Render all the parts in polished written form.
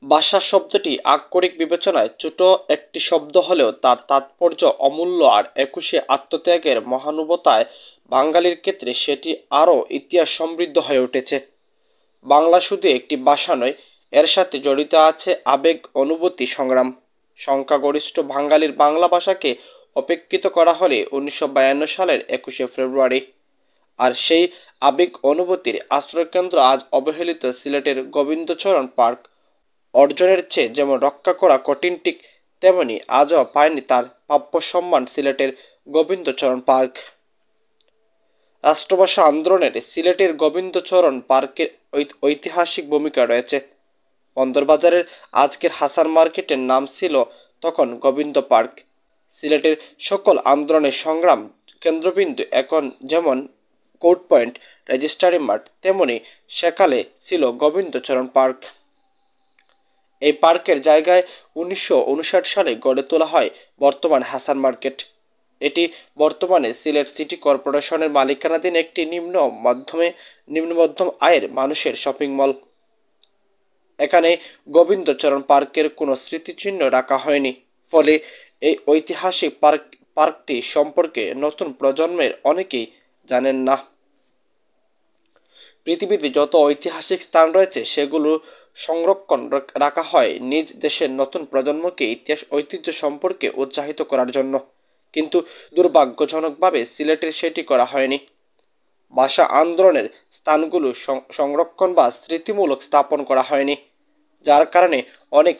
ভাষা শব্দটি আক্ষরিক বিবেচনায় ছোট একটি শব্দ হলেও তার তাৎপর্য অমূল্য, আর একুশে আত্মত্যাগের মহানুভবতায় বাঙালির ক্ষেত্রে সেটি আরও ইতিহাস সমৃদ্ধ হয়ে উঠেছে। বাংলা শুধু একটি ভাষা নয়, এর সাথে জড়িত আছে আবেগ, অনুভূতি, সংগ্রাম। সংখ্যাগরিষ্ঠ বাঙালির বাংলা ভাষাকে উপেক্ষিত করা হলে 1952 সালের 21শে ফেব্রুয়ারি। আর সেই আবেগ অনুভূতির আশ্রয়কেন্দ্র আজ অবহেলিত সিলেটের গোবিন্দচরণ পার্ক। অর্জনের চেয়ে যেমন রক্ষা করা কঠিন, ঠিক তেমনি আজও পায়নি তার প্রাপ্য সম্মান সিলেটের গোবিন্দচরণ পার্ক। রাষ্ট্রভাষা আন্দোলনের সিলেটের গোবিন্দচরণ পার্কের ঐতিহাসিক ভূমিকা রয়েছে। বন্দরবাজারের আজকের হাসান মার্কেটের নাম ছিল তখন গোবিন্দ পার্ক। সিলেটের সকল আন্দোলনের সংগ্রাম কেন্দ্রবিন্দু এখন যেমন কোর্ট পয়েন্ট, রেজিস্ট্রারি মাঠ, তেমনি সেকালে ছিল গোবিন্দচরণ পার্ক। এই পার্কের জায়গায় 1959 সালে গড়ে তোলা হয় বর্তমান হাসান মার্কেট। এটি বর্তমানে সিলেট সিটি কর্পোরেশনের মালিকানাধীন একটি নিম্ন মধ্যম আয়ের মানুষের শপিং মল। এখানে গোবিন্দচরণ পার্কের কোনো স্মৃতিচিহ্ন রাখা হয়নি, ফলে এই ঐতিহাসিক পার্কটি সম্পর্কে নতুন প্রজন্মের অনেকেই জানেন না। পৃথিবীতে যত ঐতিহাসিক স্থান রয়েছে সেগুলো সংরক্ষণ রাখা হয় নিজ দেশের নতুন প্রজন্মকে ইতিহাস ঐতিহ্য সম্পর্কে উৎসাহিত করার জন্য, কিন্তু দুর্ভাগ্যজনকভাবে সিলেটের সেটি করা হয়নি। ভাষা আন্দোলনের স্থানগুলো সংরক্ষণ বা স্মৃতিমূলক স্থাপন করা হয়নি, যার কারণে অনেক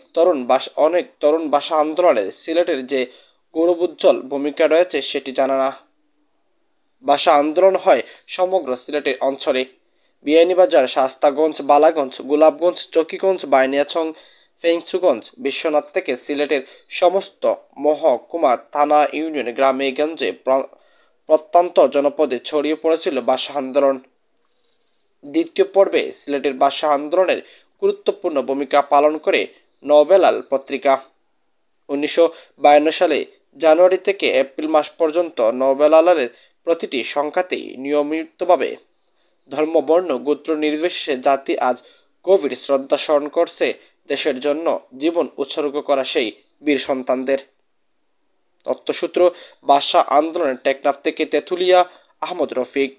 তরুণ ভাষা আন্দোলনের সিলেটের যে গৌরবোজ্জ্বল ভূমিকা রয়েছে সেটি জানা না। ভাষা আন্দোলন হয় সমগ্র সিলেটের অঞ্চলে। বিয়ানীবাজার, শাস্তাগঞ্জ, বালাগঞ্জ, গোলাপগঞ্জ, চকিগঞ্জ, বানিয়াচং, ফেংচুগঞ্জ, বিশ্বনাথ থেকে সিলেটের সমস্ত মহকুমা, থানা, ইউনিয়ন, গ্রামে গঞ্জে, প্রত্যন্ত জনপদে ছড়িয়ে পড়েছিল ভাষা আন্দোলন। দ্বিতীয় পর্বে সিলেটের ভাষা আন্দোলনের গুরুত্বপূর্ণ ভূমিকা পালন করে নবেলাল পত্রিকা। 1952 সালে জানুয়ারি থেকে এপ্রিল মাস পর্যন্ত নবেলালের প্রতিটি সংখ্যাতেই নিয়মিতভাবে ধর্ম, বর্ণ, গোত্র নির্বিশেষে জাতি আজ গভীর শ্রদ্ধা স্মরণ করছে দেশের জন্য জীবন উৎসর্গ করা সেই বীর সন্তানদের। তথ্যসূত্র ভাষা আন্দোলনের টেকনাফ থেকে তেঁতুলিয়া, আহমদ রফিক।